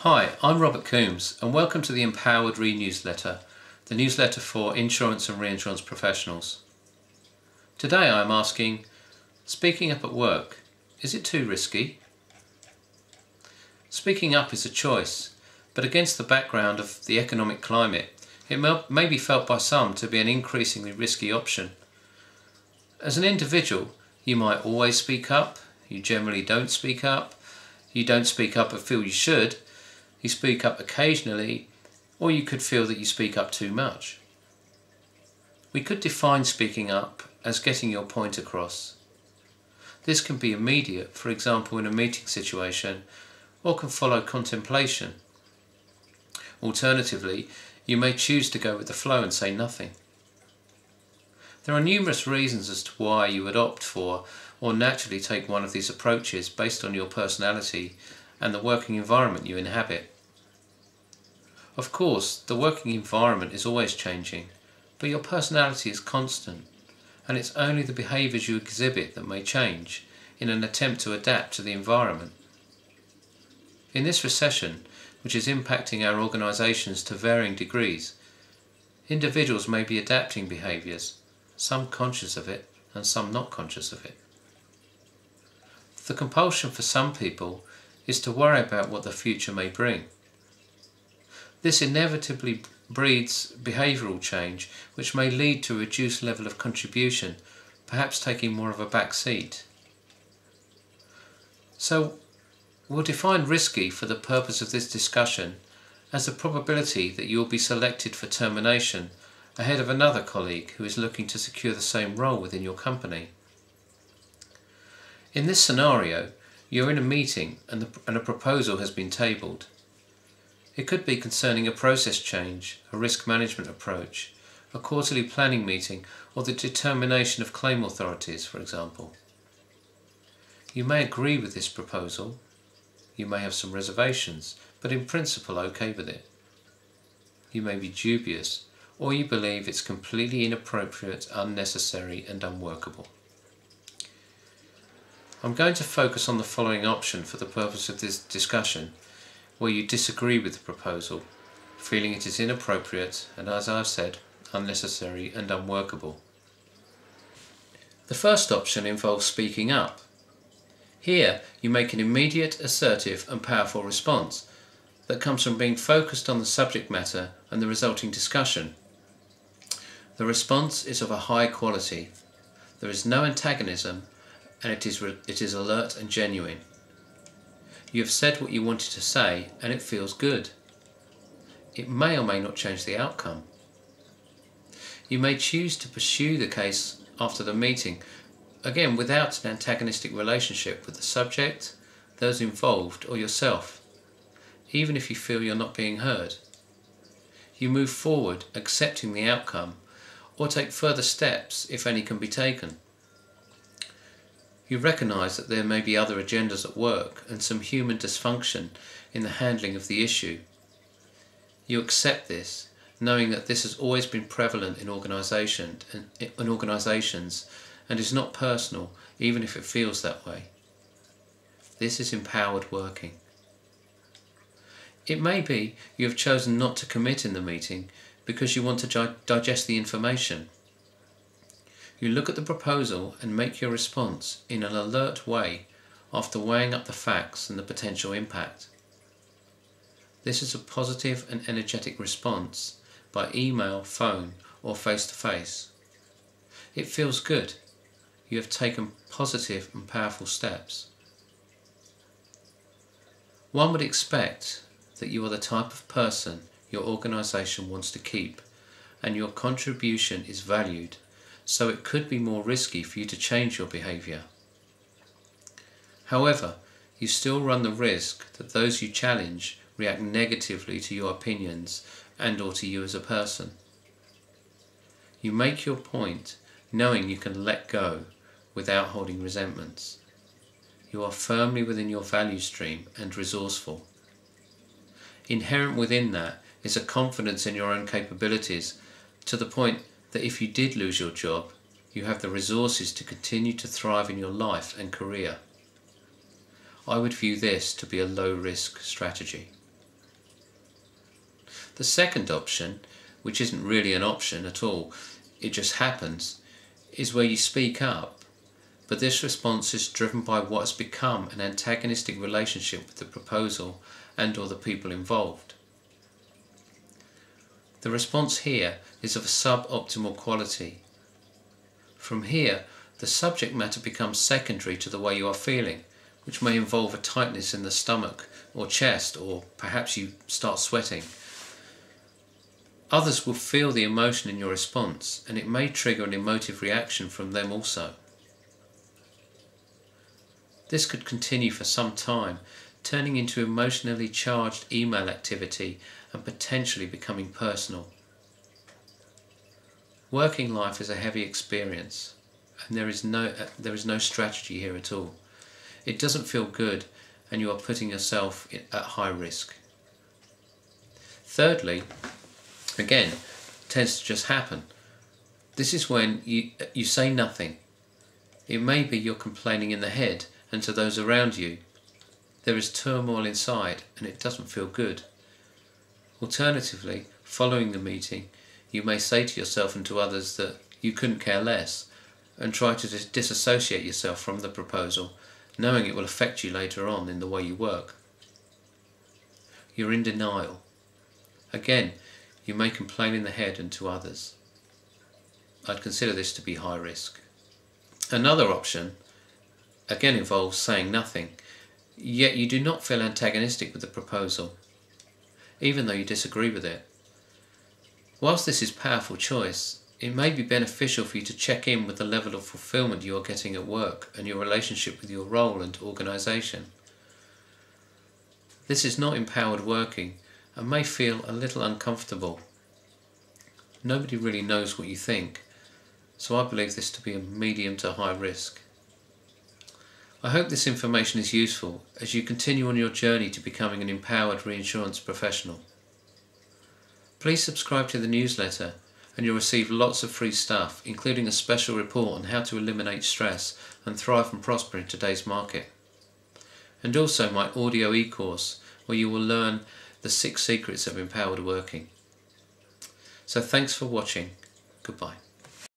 Hi, I'm Robert Coombs and welcome to the Empowered Re-newsletter, the newsletter for insurance and reinsurance professionals. Today I'm asking, speaking up at work, is it too risky? Speaking up is a choice, but against the background of the economic climate, it may be felt by some to be an increasingly risky option. As an individual, you might always speak up, you generally don't speak up, you don't speak up but feel you should, you speak up occasionally, or you could feel that you speak up too much. We could define speaking up as getting your point across. This can be immediate, for example in a meeting situation, or can follow contemplation. Alternatively, you may choose to go with the flow and say nothing. There are numerous reasons as to why you would opt for or naturally take one of these approaches based on your personality and the working environment you inhabit. Of course, the working environment is always changing, but your personality is constant, and it's only the behaviours you exhibit that may change in an attempt to adapt to the environment. In this recession, which is impacting our organisations to varying degrees, individuals may be adapting behaviours, some conscious of it and some not conscious of it. The compulsion for some people is to worry about what the future may bring. This inevitably breeds behavioural change which may lead to a reduced level of contribution, perhaps taking more of a back seat. So we'll define risky for the purpose of this discussion as the probability that you will be selected for termination ahead of another colleague who is looking to secure the same role within your company. In this scenario, you're in a meeting and a proposal has been tabled. It could be concerning a process change, a risk management approach, a quarterly planning meeting, or the determination of claim authorities, for example. You may agree with this proposal, you may have some reservations, but in principle okay with it. You may be dubious, or you believe it's completely inappropriate, unnecessary and unworkable. I'm going to focus on the following option for the purpose of this discussion, where you disagree with the proposal, feeling it is inappropriate and, as I've said, unnecessary and unworkable. The first option involves speaking up. Here you make an immediate, assertive and powerful response that comes from being focused on the subject matter and the resulting discussion. The response is of a high quality. There is no antagonism and it is alert and genuine. You have said what you wanted to say and it feels good. It may or may not change the outcome. You may choose to pursue the case after the meeting, again without an antagonistic relationship with the subject, those involved or yourself, even if you feel you're not being heard. You move forward accepting the outcome or take further steps if any can be taken. You recognise that there may be other agendas at work and some human dysfunction in the handling of the issue. You accept this, knowing that this has always been prevalent in organisations and is not personal, even if it feels that way. This is empowered working. It may be you have chosen not to commit in the meeting because you want to digest the information. You look at the proposal and make your response in an alert way after weighing up the facts and the potential impact. This is a positive and energetic response by email, phone or face-to-face. It feels good. You have taken positive and powerful steps. One would expect that you are the type of person your organisation wants to keep and your contribution is valued, so it could be more risky for you to change your behaviour. However, you still run the risk that those you challenge react negatively to your opinions and or to you as a person. You make your point knowing you can let go without holding resentments. You are firmly within your value stream and resourceful. Inherent within that is a confidence in your own capabilities to the point that if you did lose your job, you have the resources to continue to thrive in your life and career. I would view this to be a low-risk strategy. The second option, which isn't really an option at all, it just happens, is where you speak up, but this response is driven by what has become an antagonistic relationship with the proposal and or the people involved. The response here is of a suboptimal quality. From here, the subject matter becomes secondary to the way you are feeling, which may involve a tightness in the stomach or chest, or perhaps you start sweating. Others will feel the emotion in your response, and it may trigger an emotive reaction from them also. This could continue for some time, turning into emotionally charged email activity and potentially becoming personal. Working life is a heavy experience, and there is no strategy here at all. It doesn't feel good, and you are putting yourself at high risk. Thirdly, again, tends to just happen. This is when you say nothing. It may be you're complaining in the head, and to those around you, there is turmoil inside, and it doesn't feel good. Alternatively, following the meeting, you may say to yourself and to others that you couldn't care less, and try to disassociate yourself from the proposal, knowing it will affect you later on in the way you work. You're in denial. Again, you may complain in the head and to others. I'd consider this to be high risk. Another option, again, involves saying nothing, yet you do not feel antagonistic with the proposal, even though you disagree with it. Whilst this is a powerful choice, it may be beneficial for you to check in with the level of fulfillment you are getting at work and your relationship with your role and organisation. This is not empowered working and may feel a little uncomfortable. Nobody really knows what you think, so I believe this to be a medium to high risk. I hope this information is useful as you continue on your journey to becoming an empowered reinsurance professional. Please subscribe to the newsletter and you'll receive lots of free stuff, including a special report on how to eliminate stress and thrive and prosper in today's market. And also my audio e-course where you will learn the 6 secrets of empowered working. So thanks for watching. Goodbye.